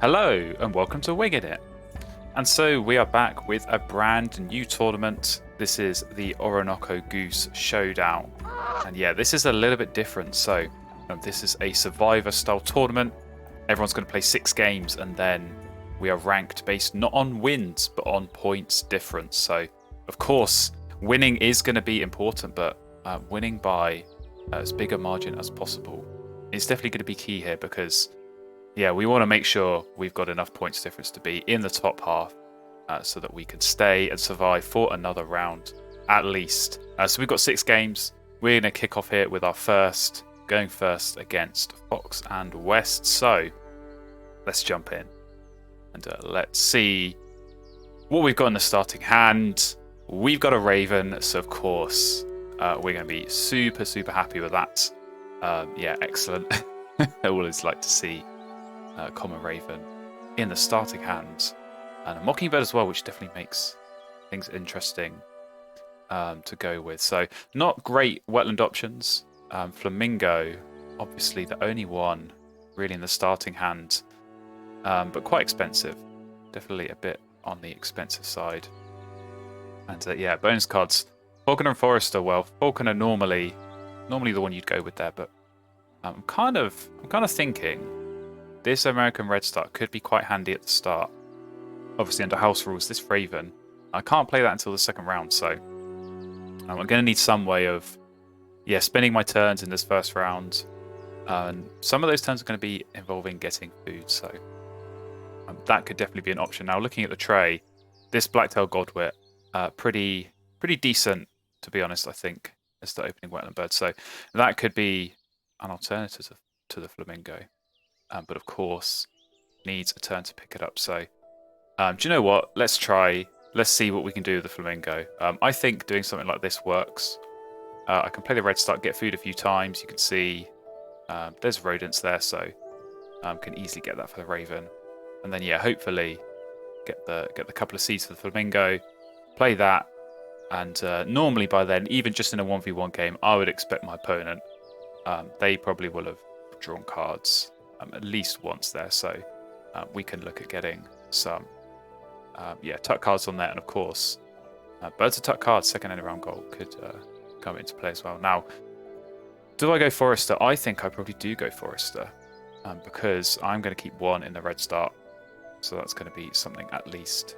Hello and welcome to Wingin. And so we are back with a brand new tournament. This is the Orinoco Goose Showdown. And yeah, this is a little bit different. So this is a survivor style tournament. Everyone's going to play 6 games and then we are ranked based not on wins but on points difference. So of course, winning is going to be important, but winning by as big a margin as possible is definitely going to be key here because yeah, we want to make sure we've got enough points difference to be in the top half so that we can stay and survive for another round at least. So we've got 6 games. We're going to kick off here with our going first against Fox and West. So let's jump in and let's see what we've got in the starting hand. We've got a Raven, so of course we're going to be super happy with that. Yeah, excellent. I always like to see common Raven in the starting hand, and a Mockingbird as well, which definitely makes things interesting to go with. So not great wetland options. Flamingo, obviously the only one really in the starting hand, but quite expensive. Definitely a bit on the expensive side. And yeah, bonus cards. Falconer and Forester. Well, Falconer normally the one you'd go with there, but I'm kind of thinking this American Redstart could be quite handy at the start. Obviously under house rules, this Raven, I can't play that until the second round, so I'm going to need some way of spending my turns in this first round. And some of those turns are going to be involving getting food, so that could definitely be an option. Now looking at the tray, this Blacktail Godwit, pretty decent to be honest, I think, as the opening wetland bird. So that could be an alternative to the Flamingo. But of course, needs a turn to pick it up. So, do you know what? Let's see what we can do with the Flamingo. I think doing something like this works. I can play the red start, get food a few times. You can see there's rodents there, so can easily get that for the Raven. And then, yeah, hopefully get the couple of seeds for the Flamingo, play that. And normally by then, even just in a 1v1 game, I would expect my opponent, they probably will have drawn cards at least once there, so we can look at getting some tuck cards on there, and of course birds of tuck cards, second end of round goal could come into play as well. Now, do I go Forester? I think I probably do go Forester because I'm going to keep 1 in the red start, so that's going to be something at least,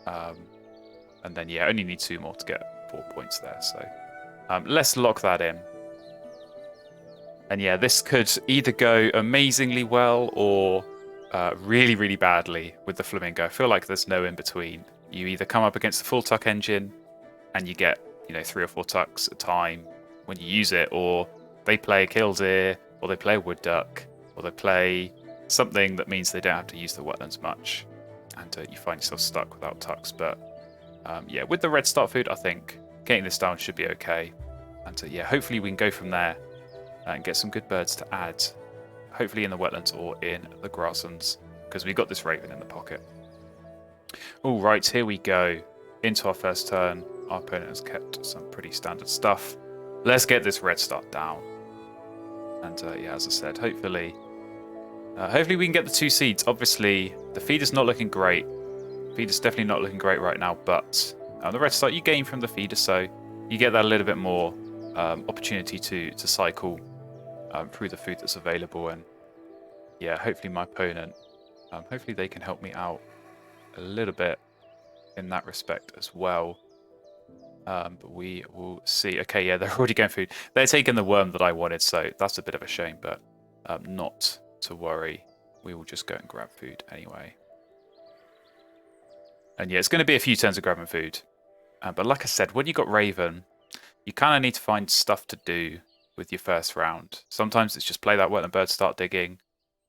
and then yeah, only need 2 more to get 4 points there, so let's lock that in. And yeah, this could either go amazingly well or really badly with the Flamingo. I feel like there's no in between. You either come up against the full tuck engine and you get 3 or 4 tucks at a time when you use it, or they play a killdeer, or they play a wood duck, or they play something that means they don't have to use the wetlands much, and you find yourself stuck without tucks. But yeah, with the red start food, I think getting this down should be okay. And yeah, hopefully we can go from there and get some good birds to add, hopefully in the wetlands or in the grasslands, because we've got this Raven in the pocket. All right, here we go into our first turn. Our opponent has kept some pretty standard stuff. Let's get this red start down. And yeah, as I said, hopefully we can get the 2 seeds. Obviously, the feeder's not looking great. Feeder's definitely not looking great right now, but the red start you gain from the feeder, so you get that a little bit more opportunity to cycle through the food that's available. And yeah, hopefully my opponent, hopefully they can help me out a little bit in that respect as well. But we will see. Okay, yeah, they're already going food. They're taking the worm that I wanted, so that's a bit of a shame, but not to worry. We will just go and grab food anyway. And yeah, it's going to be a few turns of grabbing food. But like I said, when you got Raven, you kind of need to find stuff to do with your first round. Sometimes it's just play that wetland bird, start digging.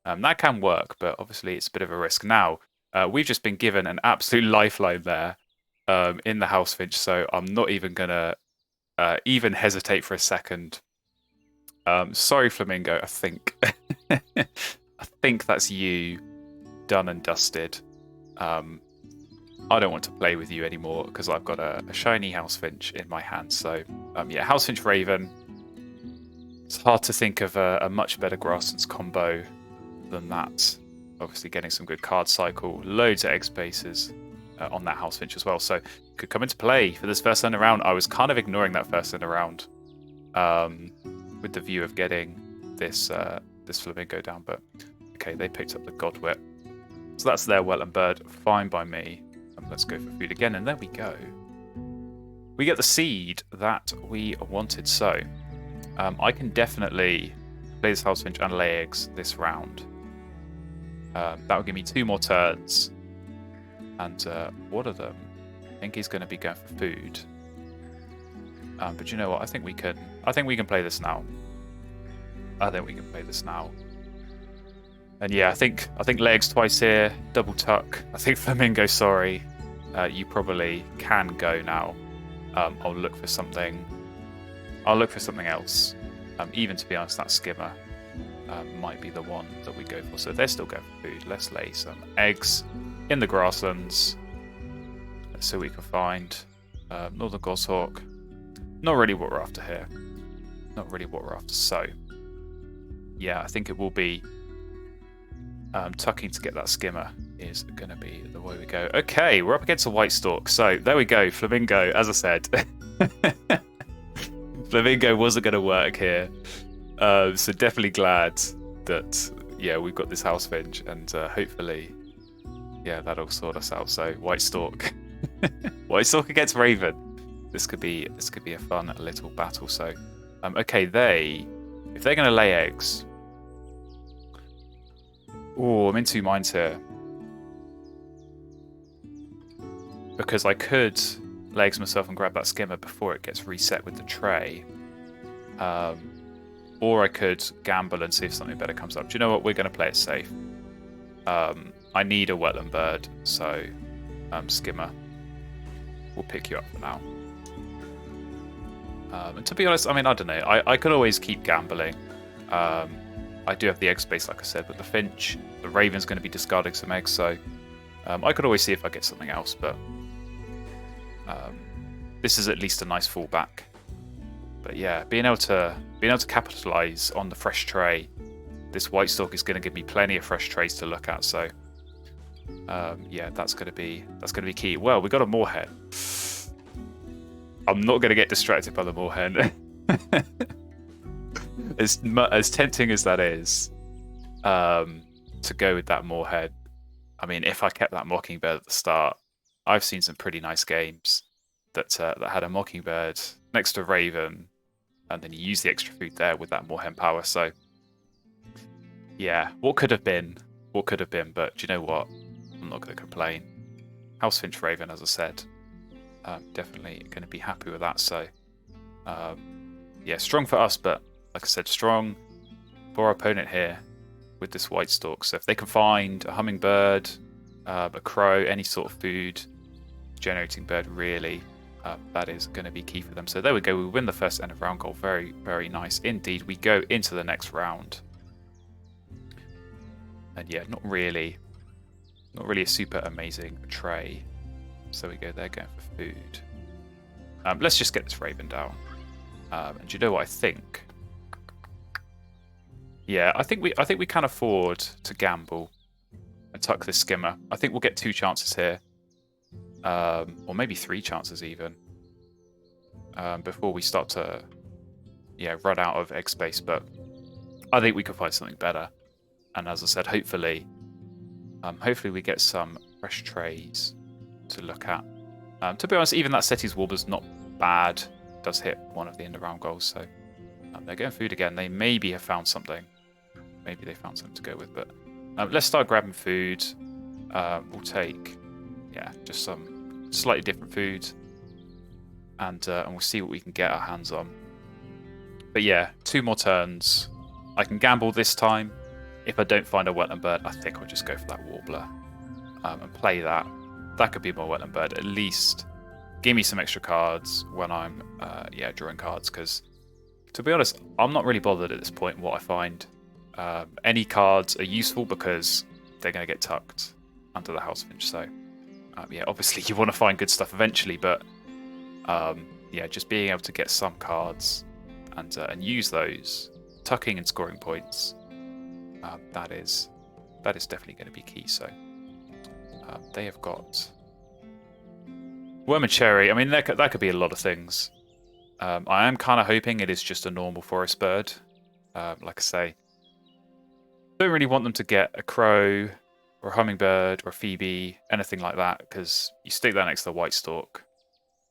That can work, but obviously it's a bit of a risk. Now, we've just been given an absolute lifeline there in the house finch, so I'm not even going to even hesitate for a second. Sorry, Flamingo, I think. I think that's you done and dusted. I don't want to play with you anymore because I've got a shiny house finch in my hand. So yeah, house finch Raven. It's hard to think of a much better grasslands combo than that. obviously getting some good card cycle, loads of egg spaces on that house finch as well. So could come into play for this first end around. I was kind of ignoring that first end around with the view of getting this this flamingo down, but okay, they picked up the godwit. So that's their wetland bird, fine by me. Let's go for food again, and there we go. We get the seed that we wanted, so I can definitely play this house finch and lay eggs this round. That will give me 2 more turns. And one of them, I think he's going to be going for food. But you know what? I think we can play this now. And yeah, I think legs twice here, double tuck. I think flamingo. Sorry, you probably can go now. I'll look for something. I'll look for something else. Even to be honest, that skimmer might be the one that we go for. So they're still going for food. Let's lay some eggs in the grasslands. Let's see what we can find. Northern goshawk. Not really what we're after here. Not really what we're after. So yeah, I think it will be tucking to get that skimmer is going to be the way we go. Okay, we're up against a white stalk. So there we go. Flamingo, as I said. Flamingo wasn't going to work here. So definitely glad that, yeah, we've got this house finch, and hopefully, yeah, that'll sort us out. So white stalk. White stalk against raven. This could be a fun little battle. So okay, if they're going to lay eggs. Oh, I'm in 2 minds here. Because I could lay eggs myself and grab that skimmer before it gets reset with the tray. Or I could gamble and see if something better comes up. Do you know what? We're going to play it safe. I need a wetland bird, so skimmer. We'll pick you up for now. And to be honest, I mean, I don't know. I could always keep gambling. I do have the egg space, like I said, but the finch, the raven's going to be discarding some eggs, so I could always see if I get something else, but this is at least a nice fallback. But yeah, being able to capitalize on the fresh tray, this white stalk is going to give me plenty of fresh trays to look at. So yeah, that's going to be key. Well, we got a moorhen. I'm not going to get distracted by the moorhen. As tempting as that is, to go with that moorhen. I mean, if I kept that mockingbird at the start, I've seen some pretty nice games that had a mockingbird next to a raven, and then you use the extra food there with that moorhen power. So yeah, what could have been, but do you know what? I'm not going to complain. House finch raven, as I said, definitely going to be happy with that. So yeah, strong for us, but like I said, strong for our opponent here with this white stalk. So if they can find a hummingbird, a crow, any sort of food generating bird, really, that is going to be key for them. So there we go. We win the first end of round goal. Very, very nice indeed. We go into the next round. And yeah, not really a super amazing tray. So we go there going for food. Let's just get this raven down. And do you know what I think? Yeah, I think we can afford to gamble and tuck this skimmer. I think we'll get 2 chances here. Or maybe 3 chances even. Before we start to run out of egg space, but I think we could find something better. And as I said, hopefully we get some fresh trays to look at. To be honest, even that Setti's Warbler's not bad. It does hit one of the end of round goals, so they're going food again. They maybe have found something. Maybe they found something to go with, but let's start grabbing food. We'll take just some slightly different food, and we'll see what we can get our hands on. But yeah, 2 more turns. I can gamble this time. If I don't find a wetland bird, I think I'll just go for that warbler and play that. That could be my wetland bird. At least give me some extra cards when I'm drawing cards, because to be honest, I'm not really bothered at this point what I find. Any cards are useful because they're going to get tucked under the house finch. So yeah, obviously you want to find good stuff eventually, but just being able to get some cards and use those, tucking and scoring points, that is that is definitely going to be key. So they have got worm and cherry. I mean, that could be a lot of things. I am kind of hoping it is just a normal forest bird. Like I say, don't really want them to get a crow or a hummingbird or a phoebe, anything like that, because you stick that next to the white stork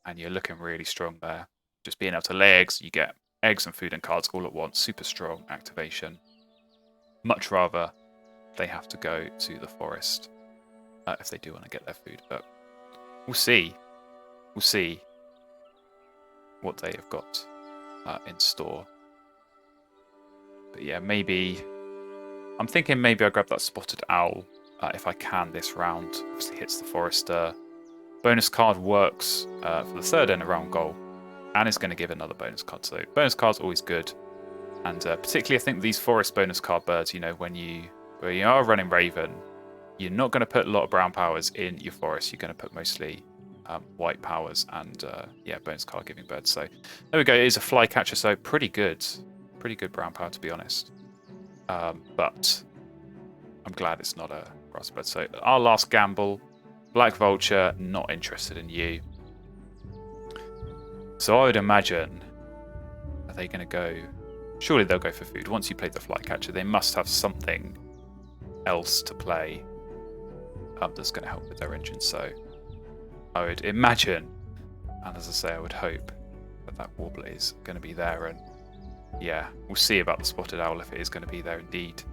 and you're looking really strong there. Just being able to lay eggs, you get eggs and food and cards all at once. Super strong activation. Much rather they have to go to the forest if they do want to get their food. But we'll see. We'll see what they have got in store. But yeah, maybe... I'm thinking maybe I grab that spotted owl if I can this round. Obviously hits the forester. Bonus card works for the third end of round goal. And is going to give another bonus card. So bonus card's always good. And particularly I think these forest bonus card birds, you know, when you are running Raven, you're not going to put a lot of brown powers in your forest. You're going to put mostly white powers and yeah, bonus card giving birds. So there we go. It is a flycatcher, so pretty good brown power, to be honest. But I'm glad it's not a grass bird. So our last gamble, Black Vulture, not interested in you. So I would imagine, are they going to go? Surely they'll go for food. Once you play the flycatcher, they must have something else to play that's going to help with their engine. So I would imagine, and as I say, I would hope that warbler is going to be there. And yeah, we'll see about the spotted owl if it is going to be there indeed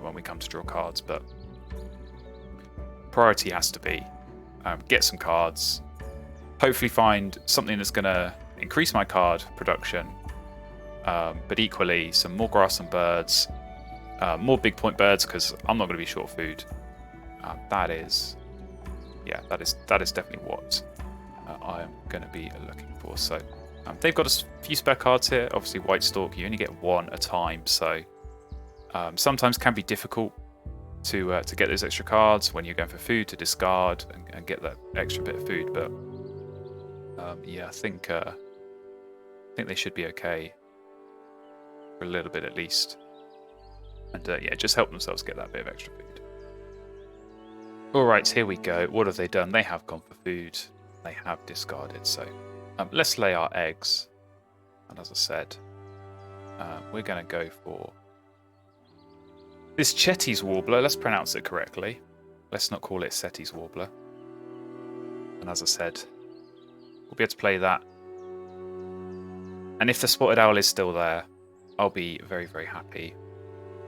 when we come to draw cards. But priority has to be get some cards, hopefully find something that's going to increase my card production, but equally some more grass and birds, more big point birds, because I'm not going to be short food. That is definitely what I am going to be looking for. So they've got a few spare cards here. Obviously, White Stork, you only get one at a time, so sometimes can be difficult to get those extra cards when you're going for food to discard and get that extra bit of food. But yeah, I think they should be okay for a little bit at least, and yeah, just help themselves get that bit of extra food. All right, here we go. What have they done? They have gone for food. They have discarded. So let's lay our eggs. And as I said, we're going to go for this Chetty's Warbler. Let's pronounce it correctly. Let's not call it Setti's Warbler. And as I said, we'll be able to play that. And if the Spotted Owl is still there, I'll be very, very happy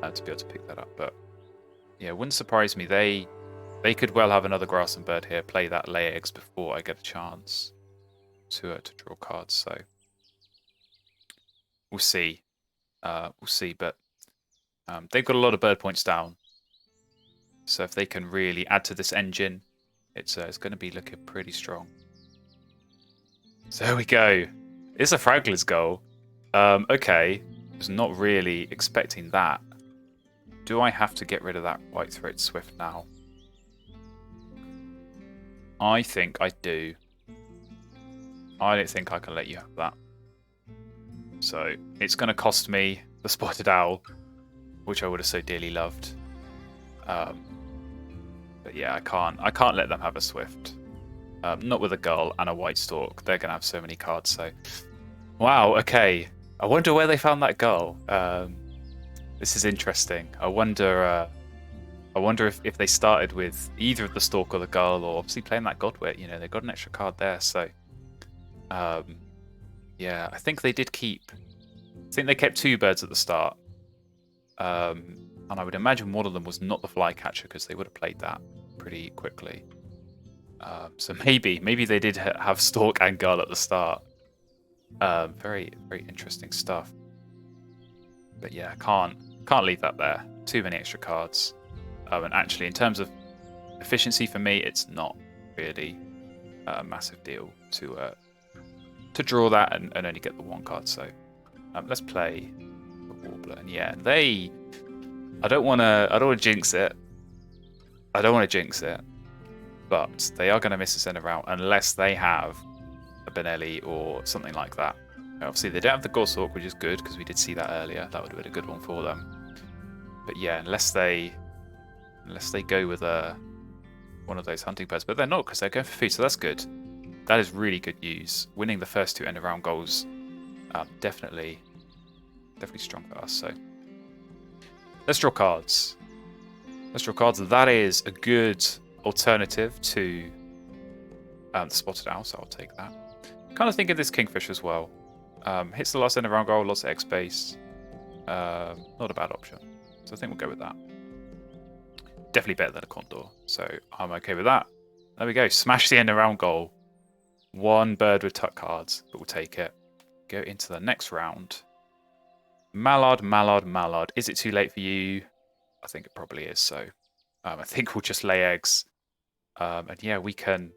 to be able to pick that up. But yeah, it wouldn't surprise me. They could well have another grass and bird here, play that, lay eggs before I get a chance to draw cards. So we'll see. We'll see. But they've got a lot of bird points down. So if they can really add to this engine, it's going to be looking pretty strong. So there we go. It's a Fraggler's goal. Okay. I was not really expecting that. Do I have to get rid of that White-throated Swift now? I think I do. I don't think I can let you have that. So it's going to cost me the Spotted Owl, which I would have so dearly loved. But yeah, I can't let them have a Swift. Not with a Gull and a White Stork. They're going to have so many cards. So, wow. Okay. I wonder where they found that Gull. This is interesting. I wonder if they started with either of the Stork or the Gull, or obviously playing that Godwit. You know, they got an extra card there. So, yeah, I think they did keep. I think they kept two birds at the start. And I would imagine one of them was not the Flycatcher, because they would have played that pretty quickly. So maybe they did have Stork and Gull at the start. Very, very interesting stuff. But yeah, can't leave that there. Too many extra cards. And actually, in terms of efficiency for me, it's not really a massive deal to draw that and only get the one card. So let's play the Warbler. And yeah, I don't want to jinx it. But they are going to miss a centre route unless they have a Benelli or something like that. Obviously, they don't have the Goshawk, which is good because we did see that earlier. That would have been a good one for them. But yeah, unless they Unless they go with one of those hunting birds. But they're not, because they're going for food, so that's good. That is really good news. Winning the first 2 end-of-round goals, definitely strong for us. So let's draw cards. That is a good alternative to the spotted owl, so I'll take that. Kind of thinking this kingfish as well. Hits the last end-of-round goal, lots of X base. Not a bad option. So I think we'll go with that. Definitely better than a condor, so I'm okay with that. There we go. Smash the end-of-round goal. 1 bird with tuck cards, but we'll take it. Go into the next round. Mallard. Is it too late for you? I think it probably is, so I think we'll just lay eggs. And yeah, we can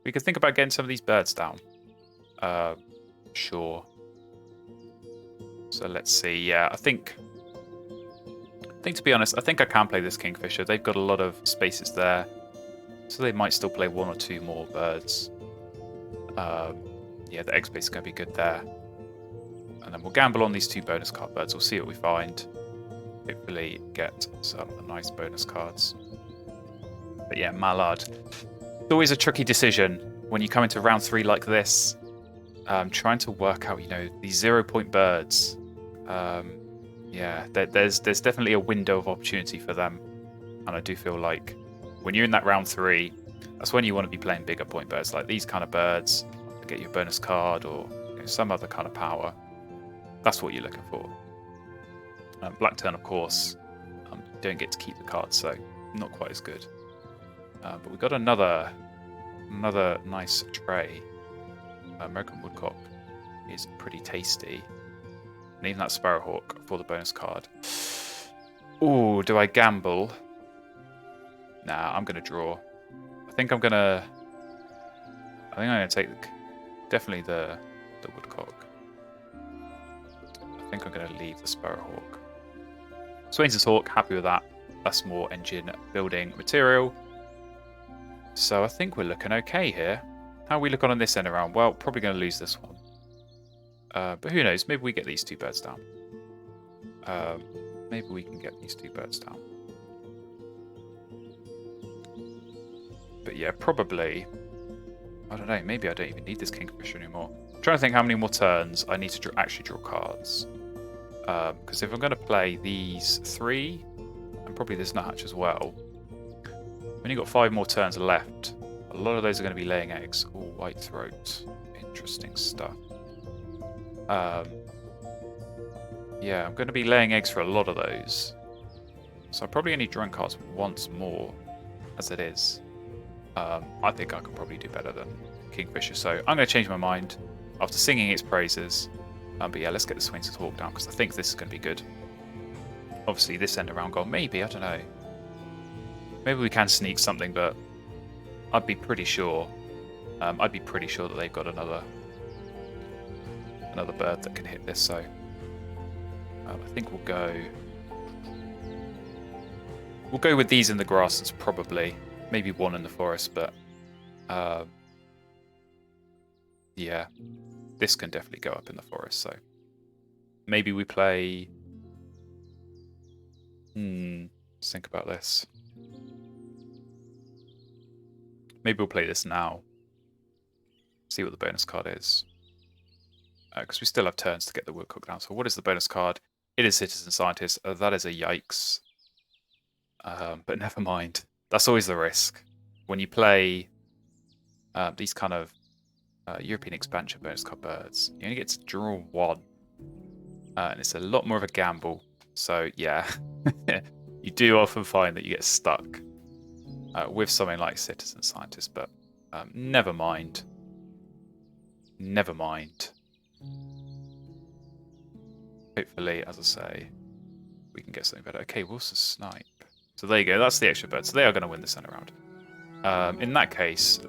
think about getting some of these birds down. Sure. So let's see. Yeah, I think to be honest, I think I can play this kingfisher. They've got a lot of spaces there, so they might still play 1 or 2 more birds. Yeah, the egg space is going to be good there. And then we'll gamble on these 2 bonus card birds. We'll see what we find. Hopefully get some nice bonus cards. But yeah, Mallard. It's always a tricky decision when you come into round 3 like this. Trying to work out, these 0-point birds. Yeah, there's definitely a window of opportunity for them. And I do feel like when you're in that round 3, that's when you want to be playing bigger point birds, like these kind of birds, to get your bonus card or some other kind of power. That's what you're looking for. Blackturn, of course, don't get to keep the cards, so not quite as good. But we've got another nice tray. American Woodcock is pretty tasty. And even that Sparrowhawk for the bonus card. Ooh, do I gamble? Nah, I'm going to draw. I think I'm going to take definitely the Woodcock. I think I'm going to leave the Sparrowhawk. Swainson's Hawk, happy with that. That's more engine building material. So I think we're looking okay here. How are we looking on this end around? Well, probably going to lose this one. But who knows? Maybe we get these 2 birds down. Maybe we can get these 2 birds down. But yeah, probably... I don't know. Maybe I don't even need this kingfisher anymore. I'm trying to think how many more turns I need to actually draw cards. Because if I'm going to play these 3, and probably this nuthatch as well, when you've got 5 more turns left, a lot of those are going to be laying eggs. Oh, white throat. Interesting stuff. Yeah, I'm going to be laying eggs for a lot of those. So I'm probably only drawing cards once more, as it is. I think I can probably do better than Kingfisher, so I'm going to change my mind after singing its praises. But yeah, let's get the Swainson's Hawk down, because I think this is going to be good. Obviously, this end around goal, maybe, I don't know. Maybe we can sneak something, but I'd be pretty sure. I'd be pretty sure that they've got another bird that can hit this. So I think we'll go with these in the grasses probably. Maybe 1 in the forest, but yeah, this can definitely go up in the forest. So maybe we play. Let's think about this. Maybe we'll play this now. See what the bonus card is. Because we still have turns to get the Woodcock down. So what is the bonus card? It is Citizen Scientist. That is a yikes. But never mind. That's always the risk. When you play these kind of European expansion bonus card birds, you only get to draw 1. And it's a lot more of a gamble. So yeah, you do often find that you get stuck with something like Citizen Scientist. But never mind. Never mind. Hopefully, as I say, we can get something better. Okay, Wilson Snipe. So there you go. That's the extra bird. So they are going to win this end round. In that case,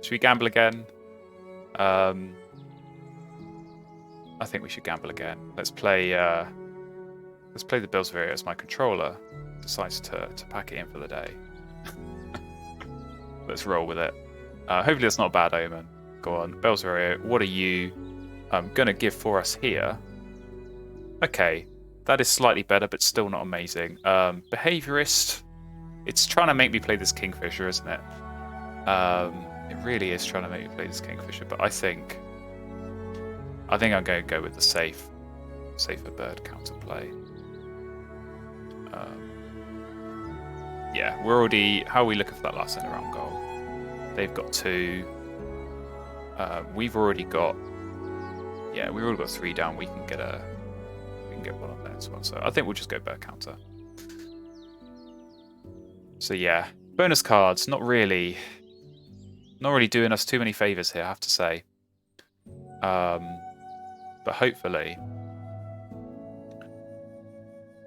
should we gamble again? I think we should gamble again. Let's play the Bellsveria as my controller decides to pack it in for the day. Let's roll with it. Hopefully that's not a bad omen. Go on, Bellsveria, what are you going to give for us here? Okay, that is slightly better, but still not amazing. Behaviourist, It's trying to make me play this Kingfisher, isn't it? It really is trying to make me play this Kingfisher, but I think I'm going to go with the safer bird counter play. Yeah, we're already... How are we looking for that last end around goal? They've got 2. We've already got... Yeah, we've already got 3 down. We can get one on there as well. So I think we'll just go bird counter. So yeah, bonus cards, not really doing us too many favours here, I have to say. But hopefully...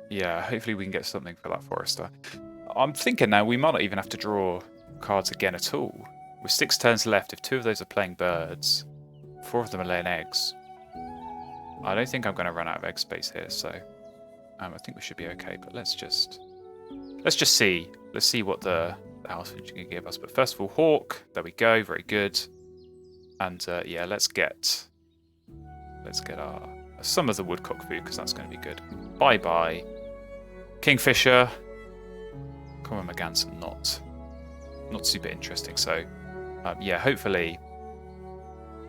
Yeah, hopefully we can get something for that Forester. I'm thinking now we might not even have to draw cards again at all. With 6 turns left, if 2 of those are playing birds, 4 of them are laying eggs. I don't think I'm going to run out of egg space here, so I think we should be okay. But let's just see. Let's see what the house finch can give us. But first of all, hawk. There we go. Very good. And yeah, let's get some of the woodcock food because that's going to be good. Bye bye, Kingfisher. Common Merganser, not super interesting. So yeah, hopefully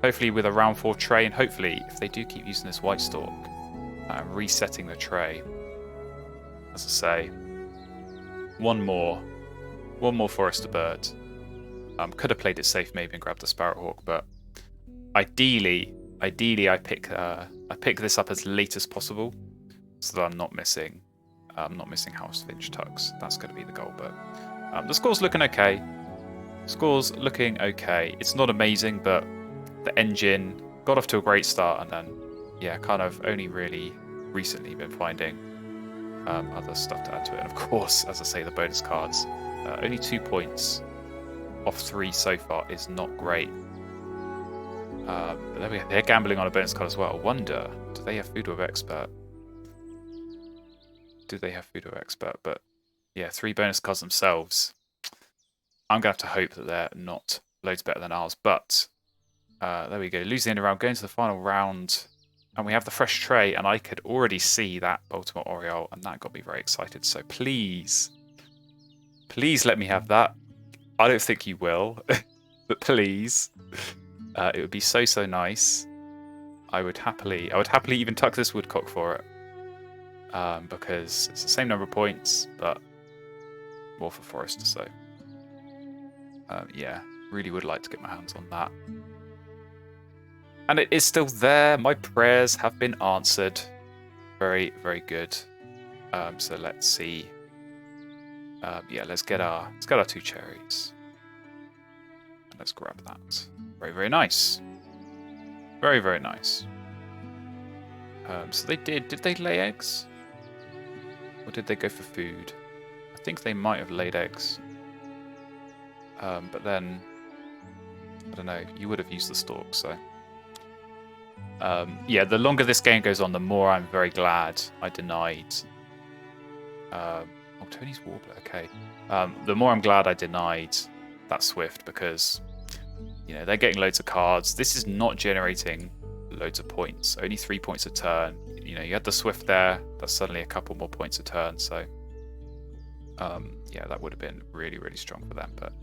with a round 4 tray, and hopefully if they do keep using this white stalk, resetting the tray. As I say, one more Forester bird. Could have played it safe maybe and grabbed the Sparrowhawk, but ideally I pick this up as late as possible so that I'm not missing house finch tucks. That's going to be the goal. But the score's looking okay. It's not amazing, but the engine got off to a great start, and then yeah, kind of only really recently been finding other stuff to add to it. And of course, as I say, the bonus cards, only 2 points off 3 so far is not great. But there we go. They're gambling on a bonus card as well. I wonder, do they have Food Web Expert? But yeah, 3 bonus cards themselves. I'm going to have to hope that they're not loads better than ours. But there we go. Losing the end of round, going to the final round. And we have the fresh tray. And I could already see that Baltimore Oriole. And that got me very excited. So please let me have that. I don't think you will. But please. It would be so nice. I would happily even tuck this woodcock for it. Because it's the same number of points, but more for Forester. So yeah, really would like to get my hands on that. And it is still there. My prayers have been answered. Very good. So let's see. Yeah, let's get our 2 cherries. And let's grab that. Very nice. Very nice. So they did they lay eggs? Or did they go for food? I think they might have laid eggs. But then, I don't know, you would have used the stalk, so... yeah, the longer this game goes on, the more I'm very glad I denied... oh, Tony's Warbler, okay. The more I'm glad I denied that Swift, because, you know, they're getting loads of cards. This is not generating loads of points. Only 3 points a turn. You know, you had the Swift there. That's suddenly a couple more points a turn. So, yeah, that would have been really strong for them. But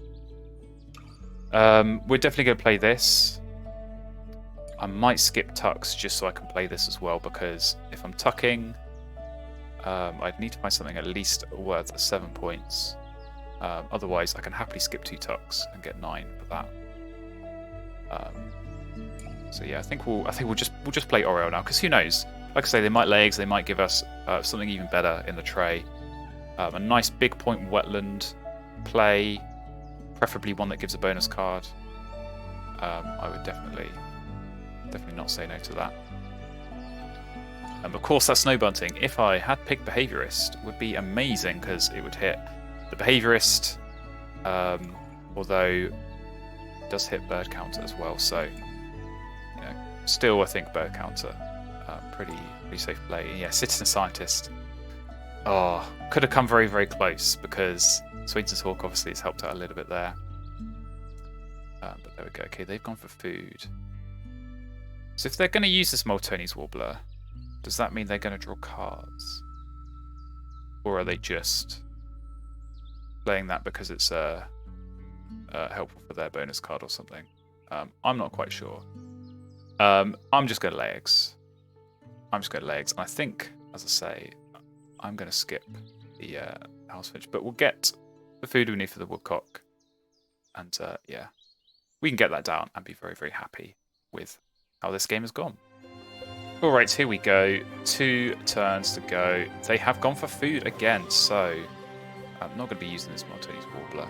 we're definitely going to play this. I might skip tucks just so I can play this as well, because if I'm tucking, I'd need to find something at least worth 7 points. Otherwise, I can happily skip 2 tucks and get 9 for that. So yeah, I think we'll just play Oriole now, because who knows? Like I say, they might lay eggs. They might give us something even better in the tray. A nice big point wetland play, preferably one that gives a bonus card. I would definitely not say no to that. And of course, that snow bunting, if I had picked Behaviorist, would be amazing, because it would hit the Behaviorist, although it does hit bird counter as well. So, you know, still I think bird counter, pretty safe play. And yeah, Citizen Scientist. Oh, could have come very close, because Swainson's Hawk obviously has helped out a little bit there. But there we go. Okay, they've gone for food. So if they're going to use this Moltoni's Warbler, does that mean they're going to draw cards? Or are they just playing that because it's helpful for their bonus card or something. I'm not quite sure. I'm just going to lay eggs. And I think, as I say, I'm going to skip the house finch, but we'll get the food we need for the woodcock. And yeah, we can get that down and be very, very happy with how this game has gone. All right, here we go. 2 turns to go. They have gone for food again, so I'm not going to be using this Maltese Warbler.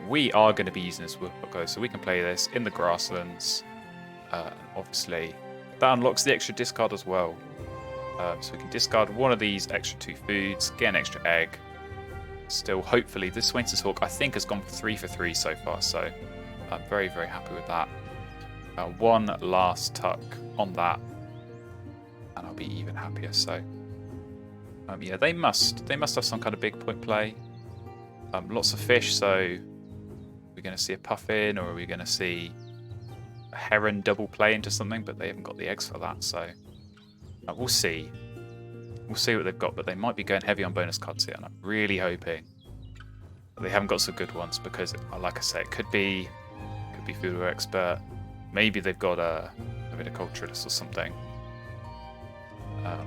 We are going to be using this woodcock, though, so we can play this in the grasslands. Obviously, that unlocks the extra discard as well. So we can discard one of these extra 2 foods, get an extra egg. Still, hopefully, this Swainson's Hawk, I think, has gone for 3 for 3 so far, so I'm very, very happy with that. One last tuck on that, and I'll be even happier. So, yeah, they must have some kind of big point play. Lots of fish, so we're going to see a puffin, or are we going to see a heron double play into something? But they haven't got the eggs for that, so we'll see. We'll see what they've got, but they might be going heavy on bonus cards here, and I'm really hoping that they haven't got some good ones, because, like I say, it could be Food Expert. Maybe they've got a viticulturalist or something.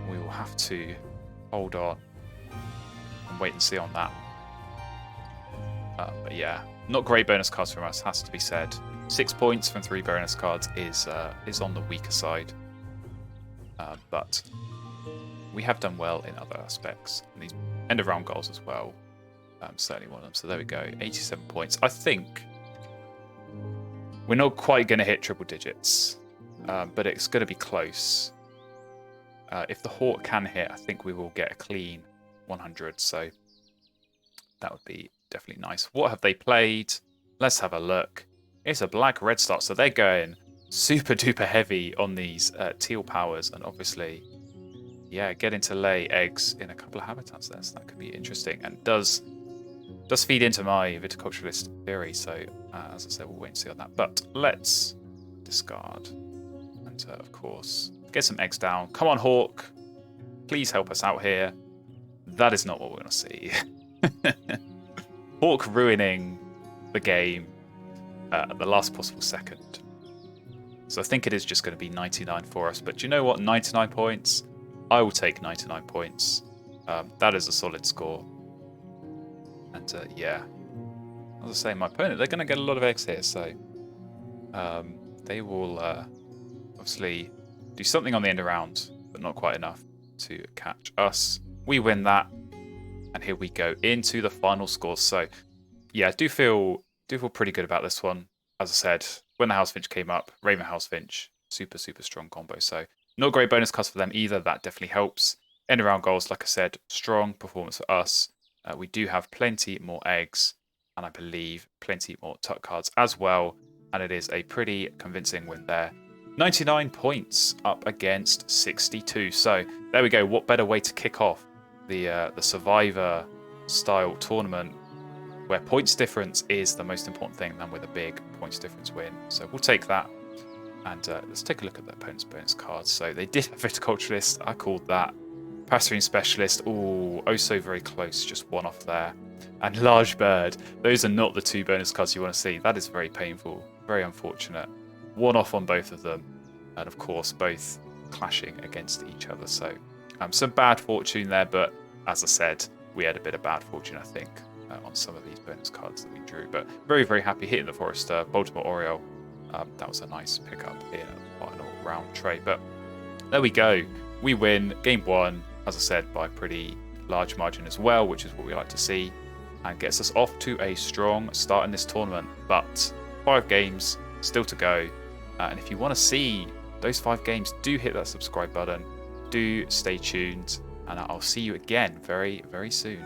We will have to hold on and wait and see on that. But yeah, not great bonus cards from us, has to be said. 6 points from 3 bonus cards is on the weaker side. But we have done well in other aspects. And these end of round goals as well. Certainly one of them. So there we go, 87 points. I think we're not quite going to hit triple digits, but it's going to be close. If the Hawk can hit, I think we will get a clean 100. So that would be definitely nice. What have they played? Let's have a look. It's a black-red start, so they're going super duper heavy on these teal powers, and obviously, yeah, getting to lay eggs in a couple of habitats there, so that could be interesting, and does feed into my viticulturalist theory. So as I said, we'll wait and see on that. But let's discard, and of course, get some eggs down. Come on, Hawk, please help us out here. That is not what we're going to see. Hawk ruining the game at the last possible second. So I think it is just going to be 99 for us. But do you know what? 99 points. I will take 99 points. That is a solid score. And yeah, as I say, my opponent, they're going to get a lot of eggs here. So they will obviously do something on the end of round, but not quite enough to catch us. We win that. And here we go into the final score. So yeah, I do feel pretty good about this one. As I said, when the Housefinch came up, Raven Housefinch, super, super strong combo. So not great bonus cards for them either. That definitely helps. End around goals, like I said, strong performance for us. We do have plenty more eggs, and I believe plenty more tuck cards as well. And it is a pretty convincing win there. 99 points up against 62. So there we go. What better way to kick off the Survivor style tournament, where points difference is the most important thing, than with a big points difference win. So we'll take that. And let's take a look at the opponent's bonus cards. So they did have Viticulturalist. I called that. Passerine Specialist. Oh, so very close. Just one off there. And Large Bird. Those are not the 2 bonus cards you want to see. That is very painful. Very unfortunate. One off on both of them. And of course, both clashing against each other. So some bad fortune there. But as I said, we had a bit of bad fortune, I think, on some of these bonus cards that we drew. But very, very happy hitting the Forester, Baltimore Oriole. That was a nice pickup in a final round trade. But there we go. We win game 1, as I said, by a pretty large margin as well, which is what we like to see, and gets us off to a strong start in this tournament. But 5 games still to go. And if you want to see those 5 games, do hit that subscribe button. Do stay tuned. And I'll see you again very, very soon.